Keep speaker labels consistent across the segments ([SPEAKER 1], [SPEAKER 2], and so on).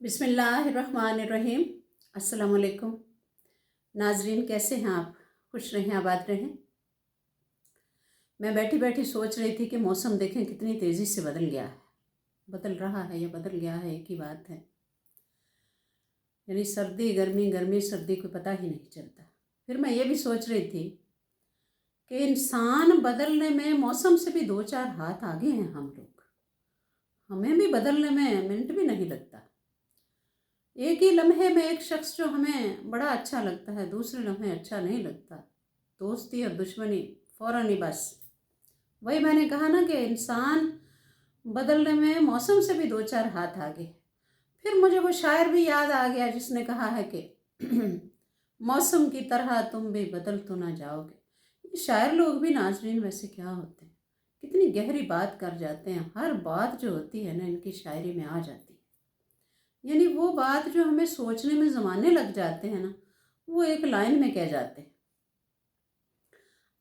[SPEAKER 1] बिस्मिल्लाहिर्रहमानिर्रहीम। अस्सलाम वालेकुम। नाजरीन, कैसे हैं आप? खुश रहें, आबाद रहें। मैं बैठी बैठी सोच रही थी कि मौसम देखें कितनी तेज़ी से बदल गया है। बदल रहा है या बदल गया है, एक ही बात है। यानी सर्दी गर्मी, गर्मी सर्दी कोई पता ही नहीं चलता। फिर मैं ये भी सोच रही थी कि इंसान बदलने में मौसम से भी दो चार हाथ आगे हैं हम लोग। हमें भी बदलने में मिनट भी नहीं लगता। एक ही लम्हे में एक शख्स जो हमें बड़ा अच्छा लगता है, दूसरे लम्हे अच्छा नहीं लगता। दोस्ती और दुश्मनी फ़ौरन ही बस। वही मैंने कहा ना कि इंसान बदलने में मौसम से भी दो चार हाथ आगे। फिर मुझे वो शायर भी याद आ गया जिसने कहा है कि मौसम की तरह तुम भी बदल तो ना जाओगे। ये शायर लोग भी नाजरीन वैसे क्या होते हैं, कितनी गहरी बात कर जाते हैं। हर बात जो होती है ना, इनकी शायरी में आ जाती है। यानी वो बात जो हमें सोचने में ज़माने लग जाते हैं ना, वो एक लाइन में कह जाते हैं।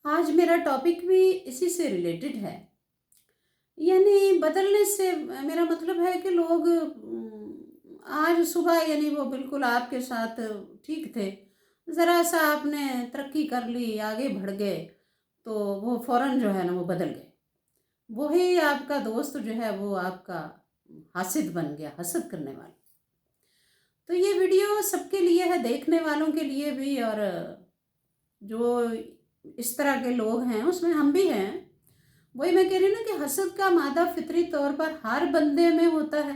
[SPEAKER 1] आज मेरा टॉपिक भी इसी से रिलेटेड है। यानी बदलने से मेरा मतलब है कि लोग आज सुबह यानी वो बिल्कुल आपके साथ ठीक थे, ज़रा सा आपने तरक्की कर ली, आगे बढ़ गए, तो वो फ़ौरन जो है ना वो बदल गए। वही आपका दोस्त जो है वो आपका हासिद बन गया, हसद करने वाला। तो ये वीडियो सबके लिए है, देखने वालों के लिए भी, और जो इस तरह के लोग हैं उसमें हम भी हैं। वही मैं कह रही हूँ ना कि हसद का मादा फितरी तौर पर हर बंदे में होता है।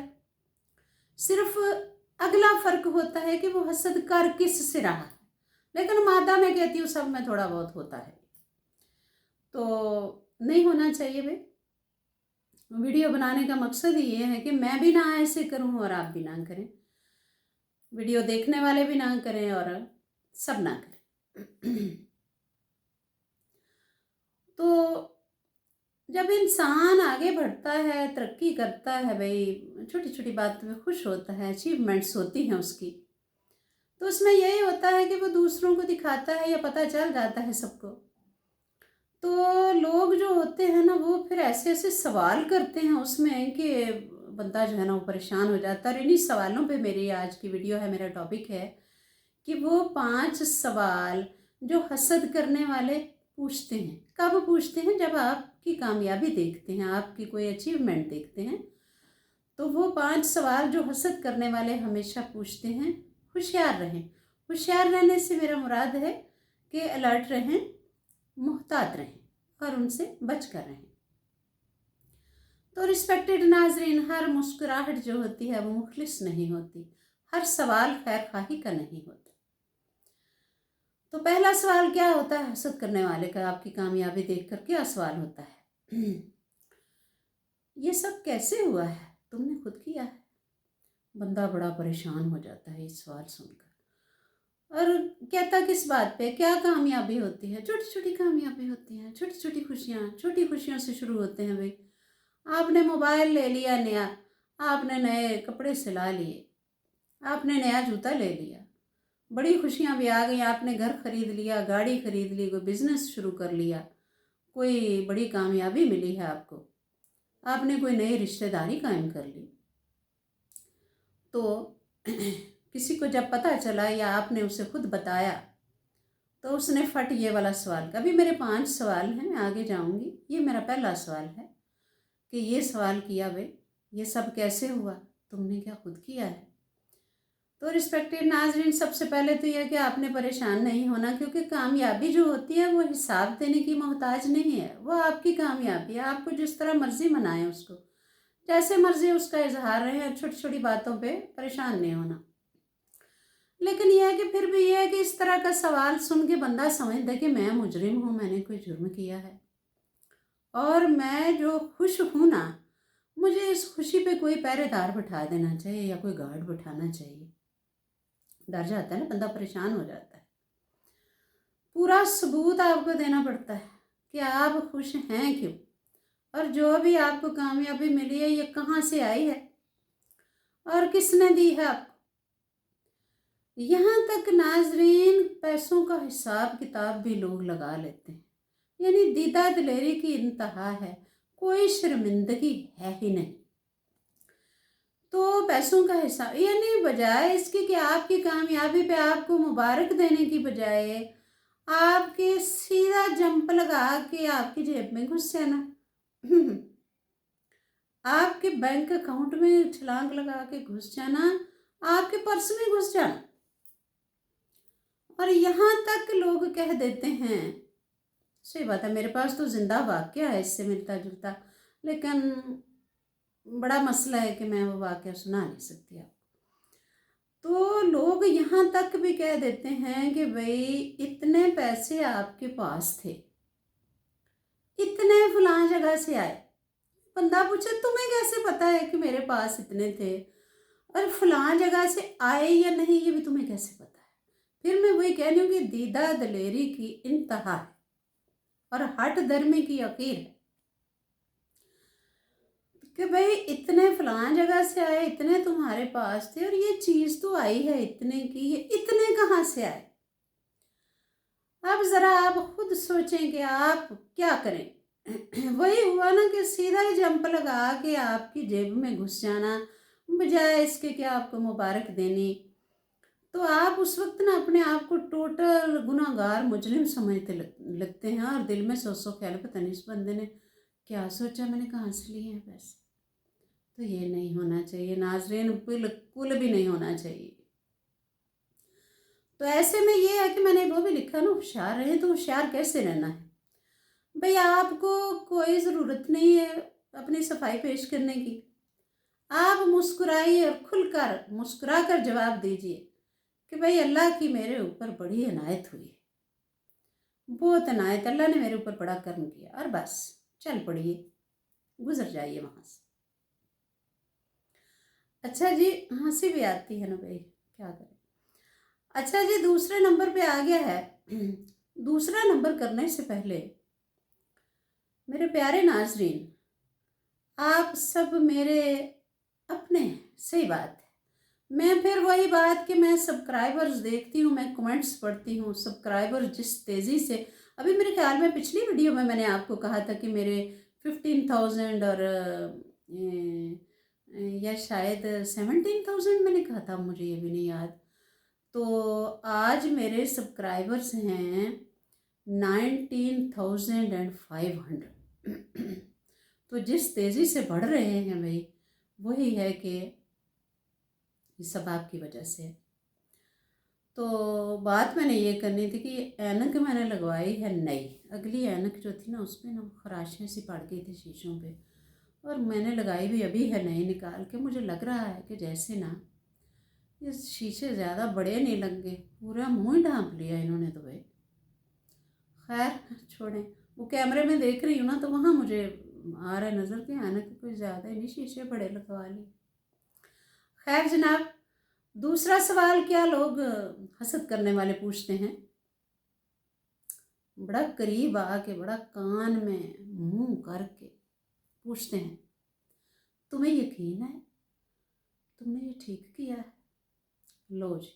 [SPEAKER 1] सिर्फ अगला फ़र्क होता है कि वो हसद कर किस से रहा है। लेकिन मादा मैं कहती हूँ सब में थोड़ा बहुत होता है, तो नहीं होना चाहिए भाई। वीडियो बनाने का मकसद ही ये है कि मैं भी ना ऐसे करूँ और आप भी ना करें, वीडियो देखने वाले भी ना करें और सब ना करें। तो जब इंसान आगे बढ़ता है, तरक्की करता है भाई, छोटी छोटी बात में खुश होता है, अचीवमेंट्स होती हैं उसकी, तो उसमें यही होता है कि वो दूसरों को दिखाता है या पता चल जाता है सबको। तो लोग जो होते हैं ना वो फिर ऐसे ऐसे सवाल करते हैं उसमें कि बंदा जो है ना वो परेशान हो जाता है। और इन्हीं सवालों पे मेरी आज की वीडियो है, मेरा टॉपिक है कि वो 5 सवाल जो हसद करने वाले पूछते हैं। कब पूछते हैं? जब आपकी कामयाबी देखते हैं, आपकी कोई अचीवमेंट देखते हैं, तो वो 5 सवाल जो हसद करने वाले हमेशा पूछते हैं। होशियार रहें। होशियार रहने से मेरा मुराद है कि अलर्ट रहें, मुहतात रहें और उनसे बच कर रहें। तो रिस्पेक्टेड नाजरीन, हर मुस्कुराहट जो होती है वो मुखलिस नहीं होती, हर सवाल खैर खाही का नहीं होता। तो पहला सवाल क्या होता है हसद करने वाले का? आपकी कामयाबी देखकर क्या सवाल होता है? ये सब कैसे हुआ है? तुमने खुद किया है? बंदा बड़ा परेशान हो जाता है इस सवाल सुनकर, और कहता किस बात पे? क्या कामयाबी होती है? छोटी छोटी कामयाबी होती हैं, छोटी छोटी खुशियाँ। छोटी खुशियों से शुरू होते हैं भाई। आपने मोबाइल ले लिया नया, आपने नए कपड़े सिला लिए, आपने नया जूता ले लिया, बड़ी खुशियाँ भी आ गई। आपने घर खरीद लिया, गाड़ी खरीद ली, कोई बिजनेस शुरू कर लिया, कोई बड़ी कामयाबी मिली है आपको, आपने कोई नई रिश्तेदारी कायम कर ली। तो किसी को जब पता चला या आपने उसे खुद बताया तो उसने फट ये वाला सवाल का। अभी मेरे 5 सवाल हैं, मैं आगे जाऊंगी। ये मेरा पहला सवाल है कि ये सवाल किया भाई, ये सब कैसे हुआ? तुमने क्या खुद किया है? तो रिस्पेक्टेड नाजरीन, सबसे पहले तो यह कि आपने परेशान नहीं होना, क्योंकि कामयाबी जो होती है वो हिसाब देने की मोहताज नहीं है। वो आपकी कामयाबी है, आपको जिस तरह मर्जी मनाएं उसको, जैसे मर्जी उसका इजहार रहे। छोटी छोटी बातों पे परेशान नहीं होना। लेकिन यह है कि फिर भी यह है कि इस तरह का सवाल सुन के बंदा समझता है कि मैं मुजरिम हूँ, मैंने कोई जुर्म किया है, और मैं जो खुश हूँ ना, मुझे इस खुशी पे कोई पहरेदार बिठा देना चाहिए या कोई गार्ड बिठाना चाहिए। डर जाता है ना बंदा, परेशान हो जाता है। पूरा सबूत आपको देना पड़ता है कि आप खुश हैं क्यों, और जो भी आपको कामयाबी मिली है ये कहाँ से आई है और किसने दी है आपको। यहाँ तक नाजरीन, पैसों का हिसाब किताब भी लोग लगा लेते हैं। यानी दीदा दिलेरी की इंतहा है, कोई शर्मिंदगी है ही नहीं। तो पैसों का हिसाब, यानी बजाय इसके कि आपकी कामयाबी पे आपको मुबारक देने की बजाय आपके सीधा जंप लगा के आपकी जेब में घुस जाना। आपके बैंक अकाउंट में छलांग लगा के घुस जाना, आपके पर्स में घुस जाना। और यहाँ तक लोग कह देते हैं, सही बात है, मेरे पास तो जिंदा वाक्य है इससे मिलता जुलता, लेकिन बड़ा मसला है कि मैं वो वाक्य सुना नहीं सकती आपको। तो लोग यहाँ तक भी कह देते हैं कि भाई इतने पैसे आपके पास थे, इतने फलां जगह से आए। बंदा पूछे तुम्हें कैसे पता है कि मेरे पास इतने थे, और फलां जगह से आए या नहीं ये भी तुम्हें कैसे पता है। फिर मैं वही कह रही हूँ कि दीदा दलेरी की इंतहा है और हट धर्मी की अकीर है कि भाई इतने फलां जगह से आए, इतने तुम्हारे पास थे, और ये चीज़ तो आई है इतने की, ये इतने कहाँ से आए। अब ज़रा आप खुद सोचें कि आप क्या करें। वही हुआ ना कि सीधा ही जंप लगा के आपकी जेब में घुस जाना, बजाय इसके कि आपको मुबारक देनी। तो आप उस वक्त ना अपने आप को टोटल गुनाहगार मुजरिम समझते लगते हैं, और दिल में सौ ख्याल, पता नहीं इस बंदे ने क्या सोचा, मैंने कहाँ से लिए हैं पैसे। तो ये नहीं होना चाहिए नाज़रीन, बिल्कुल भी नहीं होना चाहिए। तो ऐसे में ये है कि मैंने वो भी लिखा ना, होशियार रहें। तो होशियार कैसे रहना है भाई, आपको कोई ज़रूरत नहीं है अपनी सफाई पेश करने की। आप मुस्कुराइए और खुलकर मुस्कुरा कर जवाब दीजिए कि भाई अल्लाह की मेरे ऊपर बड़ी इनायत हुई, बहुत इनायत, अल्लाह ने मेरे ऊपर बड़ा कर्म किया, और बस चल पड़िए, गुजर जाइए वहाँ से। अच्छा जी, हंसी भी आती है ना भाई, क्या करें। अच्छा जी, दूसरे नंबर पे आ गया है। दूसरा नंबर करने से पहले मेरे प्यारे नाजरीन, आप सब मेरे अपने हैं, सही बात है। मैं फिर वही बात कि मैं सब्सक्राइबर्स देखती हूँ, मैं कमेंट्स पढ़ती हूँ, सब्सक्राइबर जिस तेज़ी से, अभी मेरे ख्याल में पिछली वीडियो में मैंने आपको कहा था कि मेरे 15,000 और या शायद 17,000 मैंने कहा था, मुझे ये भी नहीं याद। तो आज मेरे सब्सक्राइबर्स हैं 19,500। तो जिस तेज़ी से बढ़ रहे हैं भाई, वही है कि ये सब आपकी वजह से है। तो बात मैंने ये करनी थी कि ऐनक मैंने लगवाई है नई, अगली ऐनक जो थी ना उसमें ना खराशें सी पड़ गई थी शीशों पे, और मैंने लगाई भी अभी है नई निकाल के। मुझे लग रहा है कि जैसे ना ये शीशे ज़्यादा बड़े नहीं लग गए, पूरा मुँह ही ढांप लिया इन्होंने तो भाई। खैर छोड़ें, वो कैमरे में देख रही हूँ ना तो वहाँ मुझे आ रहा है नज़र के ऐनक कोई ज़्यादा ही नहीं शीशे बड़े लगवा लिए। खैर जनाब, दूसरा सवाल क्या लोग हसद करने वाले पूछते हैं, बड़ा करीब आके बड़ा कान में मुंह करके पूछते हैं, तुम्हें यकीन है तुमने ये ठीक किया है? लो जी,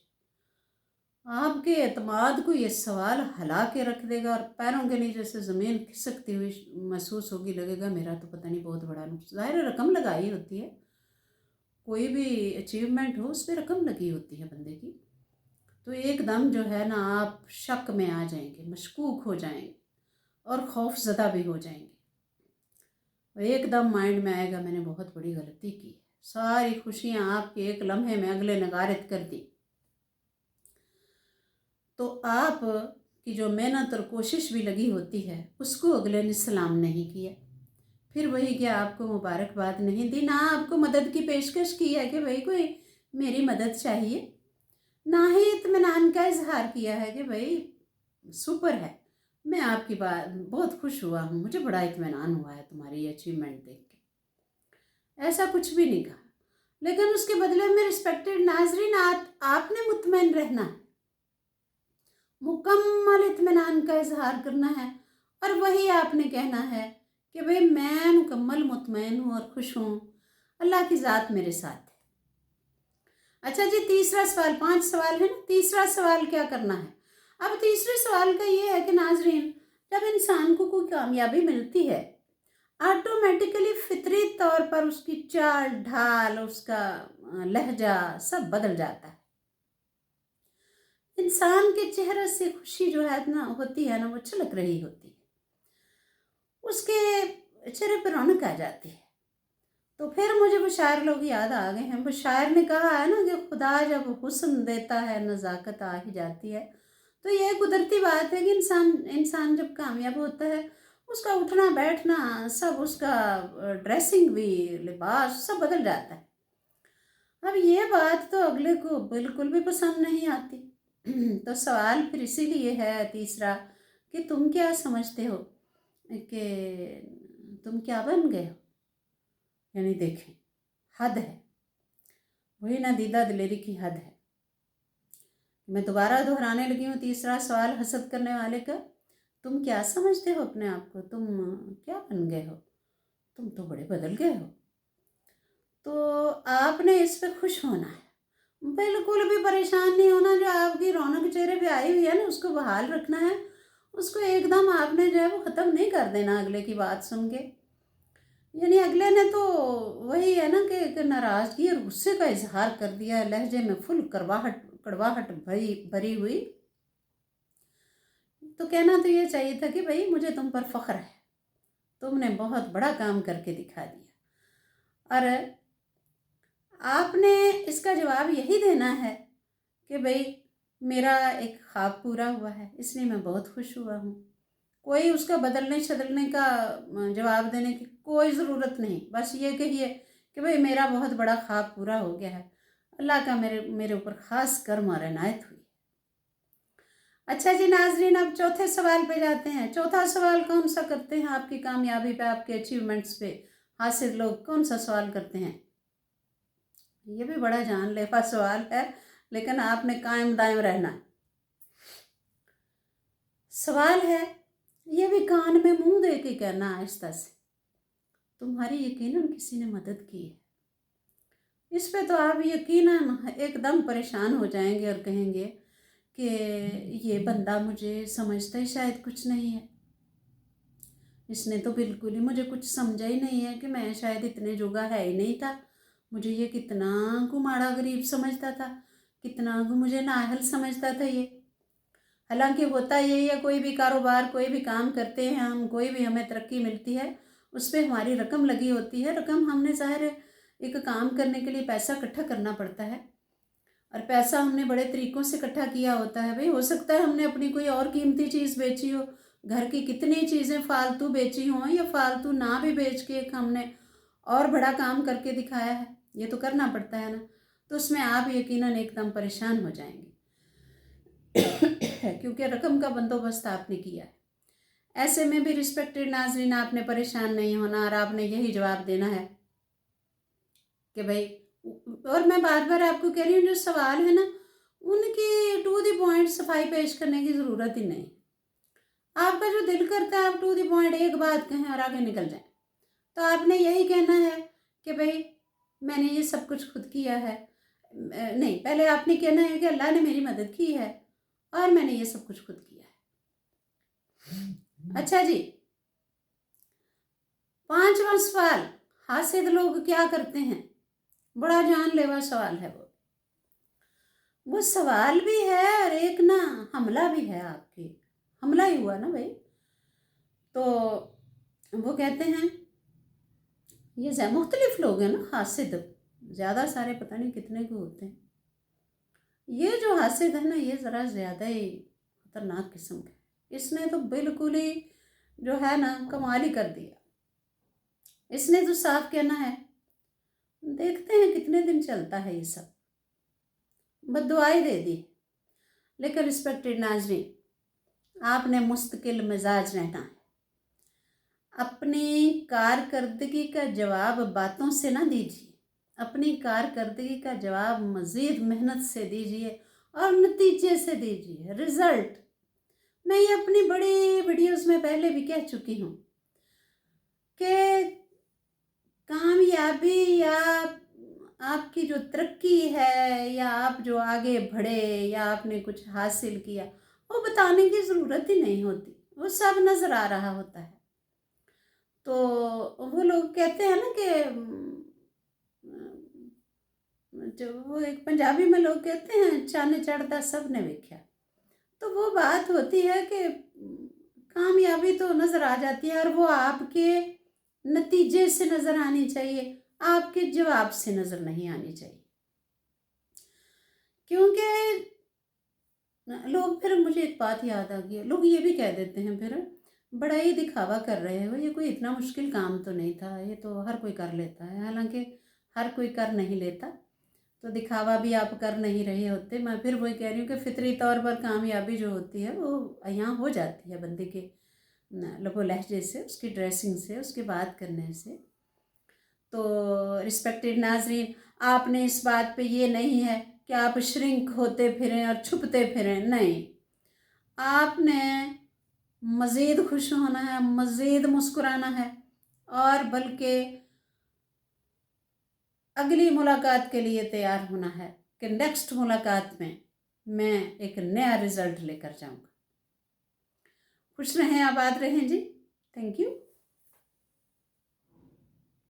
[SPEAKER 1] आपके एतमाद को ये सवाल हिला के रख देगा और पैरों के नीचे से ज़मीन खिसकती हुई महसूस होगी, लगेगा मेरा तो पता नहीं बहुत बड़ा नुकसान। ज़ाहिर रकम लगाई होती है, कोई भी अचीवमेंट हो उस पर रकम लगी होती है बंदे की, तो एकदम जो है ना आप शक में आ जाएंगे, मशकूक हो जाएंगे और खौफज़दा भी हो जाएंगे, और एकदम माइंड में आएगा मैंने बहुत बड़ी गलती की है, सारी खुशियाँ आपके एक लम्हे में अगले नगारित कर दी। तो आप की जो मेहनत और कोशिश भी लगी होती है उसको अगले ने सलाम नहीं किया, फिर वही क्या आपको मुबारकबाद नहीं दी, ना आपको मदद की पेशकश की है कि भाई कोई मेरी मदद चाहिए, ना ही इत्मीनान का इजहार किया है कि भाई सुपर है, मैं आपकी बात बहुत खुश हुआ हूँ, मुझे बड़ा इत्मीनान हुआ है तुम्हारी ये अचीवमेंट देख के, ऐसा कुछ भी नहीं कहा। लेकिन उसके बदले में रिस्पेक्टेड नाजरीन, आपने मुतमईन रहना है, मुकम्मल इत्मीनान का इजहार करना है, और वही आपने कहना है कि भाई मैं मुकम्मल मुतमईन हूँ और खुश हूँ, अल्लाह की ज़ात मेरे साथ है। अच्छा जी, तीसरा सवाल, 5 सवाल है ना, तीसरा सवाल क्या करना है। अब तीसरे सवाल का ये है कि नाजरीन, जब इंसान को कोई कामयाबी मिलती है, ऑटोमेटिकली फितरी तौर पर उसकी चाल ढाल, उसका लहजा सब बदल जाता है। इंसान के चेहरे से खुशी जो है ना होती है ना, वो छलक रही होती है, उसके चेहरे पर रौनक आ जाती है। तो फिर मुझे वो शायर लोग याद आ गए हैं। वो शायर ने कहा है ना कि खुदा जब हुस्न देता है नज़ाकत आ ही जाती है। तो ये कुदरती बात है कि इंसान इंसान जब कामयाब होता है, उसका उठना बैठना सब, उसका ड्रेसिंग भी, लिबास सब बदल जाता है। अब ये बात तो अगले को बिल्कुल भी पसंद नहीं आती। तो सवाल फिर इसीलिए है तीसरा कि तुम क्या समझते हो कि तुम क्या बन गए हो। यानी देखें, हद है, वही ना दीदा दिलेरी की हद है। मैं दोबारा दोहराने लगी हूँ तीसरा सवाल हसद करने वाले का, तुम क्या समझते हो अपने आप को, तुम क्या बन गए हो, तुम तो बड़े बदल गए हो। तो आपने इस पे खुश होना है, बिल्कुल भी परेशान नहीं होना। जो आपकी रौनक चेहरे पे आई हुई है ना, उसको बहाल रखना है। उसको एकदम आपने जो है वो ख़त्म नहीं कर देना अगले की बात सुन के। यानी अगले ने तो वही है ना कि नाराज़गी और गुस्से का इजहार कर दिया है, लहजे में फुल कड़वाहट कड़वाहट भरी भरी हुई। तो कहना तो ये चाहिए था कि भाई मुझे तुम पर फ़ख्र है, तुमने बहुत बड़ा काम करके दिखा दिया। और आपने इसका जवाब यही देना है कि भाई मेरा एक ख्वाब पूरा हुआ है, इसलिए मैं बहुत खुश हुआ हूँ। कोई उसका बदलने शदलने का जवाब देने की कोई ज़रूरत नहीं। बस ये कहिए कि भाई मेरा बहुत बड़ा ख्वाब पूरा हो गया है, अल्लाह का मेरे मेरे ऊपर ख़ास करम और इनायत हुई। अच्छा जी नाजरीन, अब चौथे सवाल पे जाते हैं। चौथा सवाल कौन सा करते हैं आपकी कामयाबी पे, आपके अचीवमेंट्स पे हासिल लोग कौन सा सवाल करते हैं। ये भी बड़ा जानलेवा सवाल है, लेकिन आपने कायम दायम रहना है। सवाल है, ये भी कान में मुंह दे के कहना आहिस्ता से, तुम्हारी यकीनन किसी ने मदद की है। इस पे तो आप यकीनन एकदम परेशान हो जाएंगे और कहेंगे कि ये बंदा मुझे समझता ही शायद कुछ नहीं है, इसने तो बिल्कुल ही मुझे कुछ समझा ही नहीं है कि मैं शायद इतने जोगा है ही नहीं था। मुझे ये कितना गुमाड़ा गरीब समझता था, कितना मुझे नाअहल समझता था ये। हालांकि होता यही है, कोई भी कारोबार कोई भी काम करते हैं हम, कोई भी हमें तरक्की मिलती है, उस पर हमारी रकम लगी होती है। रकम हमने ज़ाहिर है एक काम करने के लिए पैसा इकट्ठा करना पड़ता है, और पैसा हमने बड़े तरीक़ों से इकट्ठा किया होता है। भाई हो सकता है हमने अपनी कोई और कीमती चीज़ बेची हो, घर की कितनी चीज़ें फालतू बेची हों, या फालतू ना भी बेच के एक हमने और बड़ा काम करके दिखाया है, ये तो करना पड़ता है ना। तो उसमें आप यकीनन एकदम परेशान हो जाएंगे क्योंकि रकम का बंदोबस्त आपने किया है। ऐसे में भी रिस्पेक्टेड नाजरीन, आपने परेशान नहीं होना और आपने यही जवाब देना है कि भाई, और मैं बार बार आपको कह रही हूँ, जो सवाल है ना उनकी टू द पॉइंट सफाई पेश करने की ज़रूरत ही नहीं। आपका जो दिल करता है आप टू द पॉइंट एक बात कहें और आगे निकल जाए। तो आपने यही कहना है कि भाई मैंने ये सब कुछ खुद किया है, नहीं, पहले आपने कहना है कि अल्लाह ने मेरी मदद की है और मैंने ये सब कुछ खुद किया है। अच्छा जी, पांचवा सवाल, हासिद लोग क्या करते हैं, बड़ा जानलेवा सवाल है वो सवाल भी है और एक ना हमला भी है, आपके हमला ही हुआ ना भाई। तो वो कहते हैं, ये मुख्तलिफ लोग हैं ना हासिद, ज़्यादा सारे पता नहीं कितने को होते हैं। ये जो हासिद है ना, ये ज़रा ज़्यादा ही खतरनाक किस्म का है। इसने तो बिल्कुल ही जो है ना कमाल ही कर दिया। इसने तो साफ कहना है, देखते हैं कितने दिन चलता है ये सब, बद्दुआई दे दी। लेकिन रिस्पेक्टेड नाजरीन, आपने मुस्तकिल मिजाज रहना है। अपनी कारकर्दगी का जवाब बातों से ना दीजिए, अपनी कारकर्दगी का जवाब मज़ीद मेहनत से दीजिए और नतीजे से दीजिए, रिज़ल्ट। मैं ये अपनी बड़ी वीडियोस में पहले भी कह चुकी हूँ कि कामयाबी या आपकी जो तरक्की है, या आप जो आगे बढ़े, या आपने कुछ हासिल किया, वो बताने की ज़रूरत ही नहीं होती, वो सब नज़र आ रहा होता है। तो वो लोग कहते हैं ना कि जो वो एक पंजाबी में लोग कहते हैं चन्न चढ़ता सब ने वेख्या। तो वो बात होती है कि कामयाबी तो नज़र आ जाती है और वो आपके नतीजे से नज़र आनी चाहिए, आपके जवाब से नज़र नहीं आनी चाहिए। क्योंकि लोग फिर मुझे एक बात याद आ गई, लोग ये भी कह देते हैं फिर बड़ा ही दिखावा कर रहे हो, ये कोई इतना मुश्किल काम तो नहीं था, ये तो हर कोई कर लेता है। हालांकि हर कोई कर नहीं लेता, तो दिखावा भी आप कर नहीं रहे होते। मैं फिर वही कह रही हूँ कि फितरी तौर पर कामयाबी जो होती है वो यहाँ हो जाती है बंदे के लबो लहजे से, उसकी ड्रेसिंग से, उसके बात करने से। तो रिस्पेक्टेड नाजरीन, आपने इस बात पे ये नहीं है कि आप श्रिंक होते फिरें और छुपते फिरें, नहीं, आपने मज़ीद खुश होना है, मज़ीद मुस्कुराना है, और बल्कि अगली मुलाकात के लिए तैयार होना है कि नेक्स्ट मुलाकात में मैं एक नया रिज़ल्ट लेकर जाऊंगा। खुश रहें, आबाद रहें जी। Thank you.